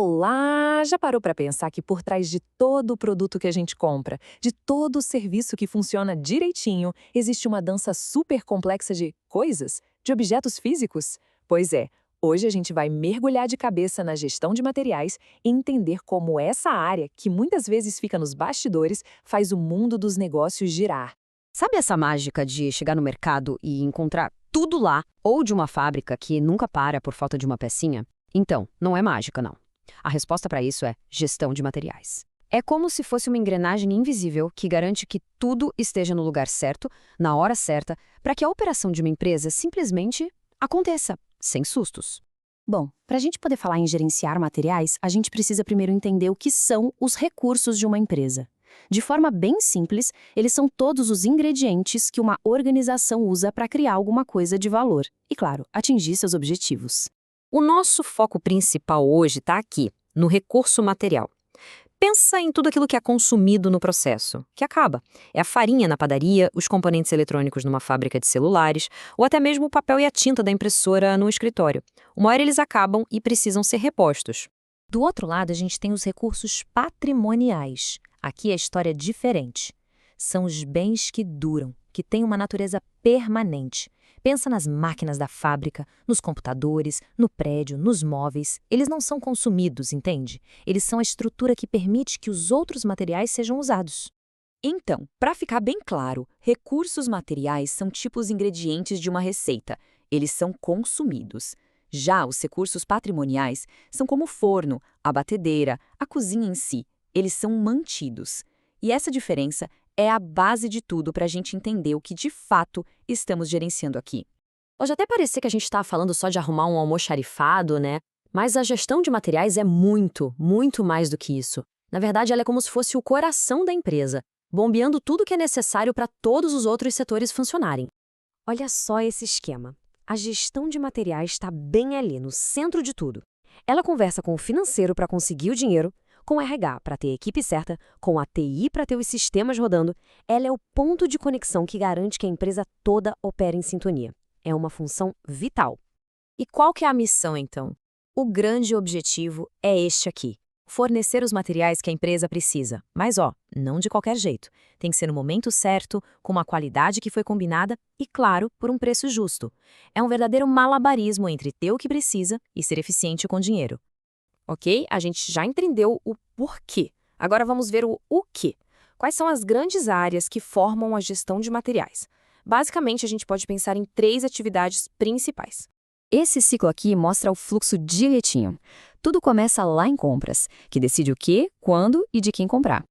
Olá! Já parou para pensar que por trás de todo o produto que a gente compra, de todo o serviço que funciona direitinho, existe uma dança super complexa de coisas, de objetos físicos? Pois é, hoje a gente vai mergulhar de cabeça na gestão de materiais e entender como essa área, que muitas vezes fica nos bastidores, faz o mundo dos negócios girar. Sabe essa mágica de chegar no mercado e encontrar tudo lá, ou de uma fábrica que nunca para por falta de uma pecinha? Então, não é mágica, não. A resposta para isso é gestão de materiais. É como se fosse uma engrenagem invisível que garante que tudo esteja no lugar certo, na hora certa, para que a operação de uma empresa simplesmente aconteça, sem sustos. Bom, para a gente poder falar em gerenciar materiais, a gente precisa primeiro entender o que são os recursos de uma empresa. De forma bem simples, eles são todos os ingredientes que uma organização usa para criar alguma coisa de valor e, claro, atingir seus objetivos. O nosso foco principal hoje está aqui, no recurso material. Pensa em tudo aquilo que é consumido no processo, que acaba. É a farinha na padaria, os componentes eletrônicos numa fábrica de celulares, ou até mesmo o papel e a tinta da impressora no escritório. Uma hora eles acabam e precisam ser repostos. Do outro lado, a gente tem os recursos patrimoniais. Aqui a história é diferente. São os bens que duram, que têm uma natureza permanente. Pensa nas máquinas da fábrica, nos computadores, no prédio, nos móveis. Eles não são consumidos, entende? Eles são a estrutura que permite que os outros materiais sejam usados. Então, para ficar bem claro, recursos materiais são tipo os ingredientes de uma receita. Eles são consumidos. Já os recursos patrimoniais são como o forno, a batedeira, a cozinha em si. Eles são mantidos. E essa diferença é a base de tudo para a gente entender o que de fato estamos gerenciando aqui. Pode até parecer que a gente está falando só de arrumar um almoxarifado, né? Mas a gestão de materiais é muito, muito mais do que isso. Na verdade, ela é como se fosse o coração da empresa, bombeando tudo que é necessário para todos os outros setores funcionarem. Olha só esse esquema. A gestão de materiais está bem ali, no centro de tudo. Ela conversa com o financeiro para conseguir o dinheiro, com o RH para ter a equipe certa, com a TI para ter os sistemas rodando. Ela é o ponto de conexão que garante que a empresa toda opera em sintonia. É uma função vital. E qual que é a missão, então? O grande objetivo é este aqui: fornecer os materiais que a empresa precisa. Mas, não de qualquer jeito. Tem que ser no momento certo, com uma qualidade que foi combinada e, claro, por um preço justo. É um verdadeiro malabarismo entre ter o que precisa e ser eficiente com o dinheiro. Ok? A gente já entendeu o porquê. Agora vamos ver o quê. Quais são as grandes áreas que formam a gestão de materiais? Basicamente, a gente pode pensar em 3 atividades principais. Esse ciclo aqui mostra o fluxo direitinho. Tudo começa lá em compras, que decide o que, quando e de quem comprar.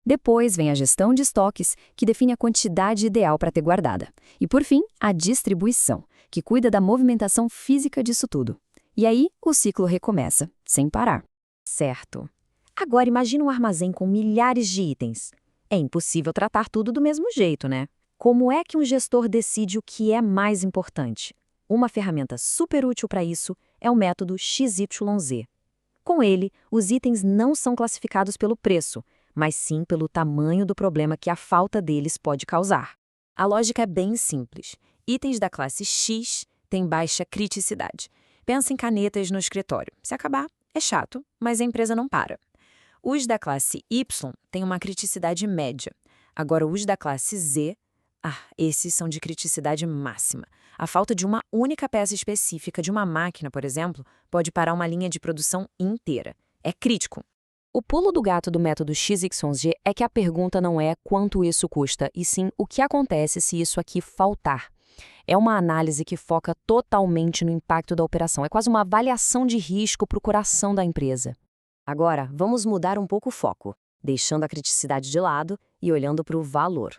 Depois vem a gestão de estoques, que define a quantidade ideal para ter guardada. E por fim, a distribuição, que cuida da movimentação física disso tudo. E aí, o ciclo recomeça, sem parar. Certo. Agora imagine um armazém com milhares de itens. É impossível tratar tudo do mesmo jeito, né? Como é que um gestor decide o que é mais importante? Uma ferramenta super útil para isso é o método XYZ. Com ele, os itens não são classificados pelo preço, mas sim pelo tamanho do problema que a falta deles pode causar. A lógica é bem simples. Itens da classe X têm baixa criticidade. Pensa em canetas no escritório. Se acabar, é chato, mas a empresa não para. Os da classe Y têm uma criticidade média. Agora, os da classe Z, esses são de criticidade máxima. A falta de uma única peça específica de uma máquina, por exemplo, pode parar uma linha de produção inteira. É crítico. O pulo do gato do método XYZ é que a pergunta não é quanto isso custa, e sim o que acontece se isso aqui faltar. É uma análise que foca totalmente no impacto da operação. É quase uma avaliação de risco para o coração da empresa. Agora, vamos mudar um pouco o foco, deixando a criticidade de lado e olhando para o valor.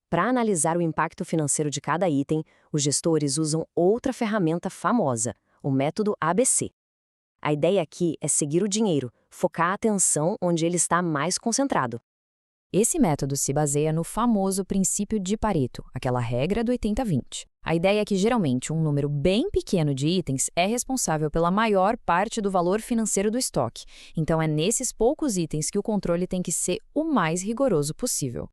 Para analisar o impacto financeiro de cada item, os gestores usam outra ferramenta famosa, o método ABC. A ideia aqui é seguir o dinheiro, focar a atenção onde ele está mais concentrado. Esse método se baseia no famoso princípio de Pareto, aquela regra do 80-20. A ideia é que, geralmente, um número bem pequeno de itens é responsável pela maior parte do valor financeiro do estoque. Então, é nesses poucos itens que o controle tem que ser o mais rigoroso possível.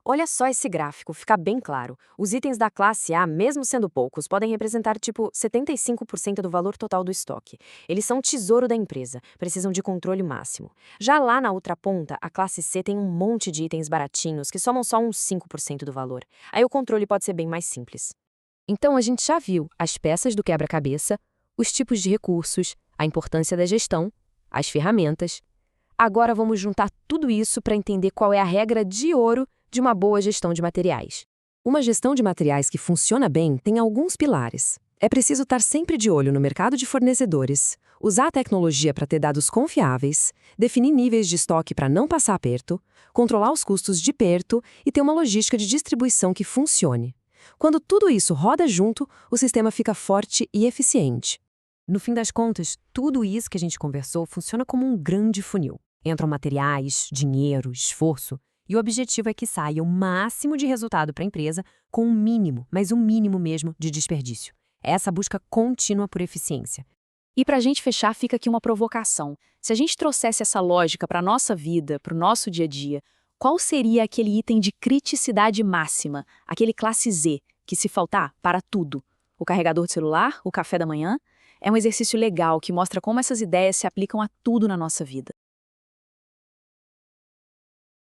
Olha só esse gráfico, fica bem claro. Os itens da classe A, mesmo sendo poucos, podem representar tipo 75% do valor total do estoque. Eles são o tesouro da empresa, precisam de controle máximo. Já lá na outra ponta, a classe C tem um monte de itens baratinhos que somam só uns 5% do valor. Aí o controle pode ser bem mais simples. Então a gente já viu as peças do quebra-cabeça, os tipos de recursos, a importância da gestão, as ferramentas. Agora vamos juntar tudo isso para entender qual é a regra de ouro de uma boa gestão de materiais. Uma gestão de materiais que funciona bem tem alguns pilares. É preciso estar sempre de olho no mercado de fornecedores, usar a tecnologia para ter dados confiáveis, definir níveis de estoque para não passar aperto, controlar os custos de perto e ter uma logística de distribuição que funcione. Quando tudo isso roda junto, o sistema fica forte e eficiente. No fim das contas, tudo isso que a gente conversou funciona como um grande funil. Entram materiais, dinheiro, esforço, e o objetivo é que saia o máximo de resultado para a empresa com um mínimo, mas um mínimo mesmo, de desperdício. Essa busca contínua por eficiência. E para a gente fechar, fica aqui uma provocação. Se a gente trouxesse essa lógica para a nossa vida, para o nosso dia a dia, qual seria aquele item de criticidade máxima, aquele classe Z, que se faltar, para tudo? O carregador de celular? O café da manhã? É um exercício legal que mostra como essas ideias se aplicam a tudo na nossa vida.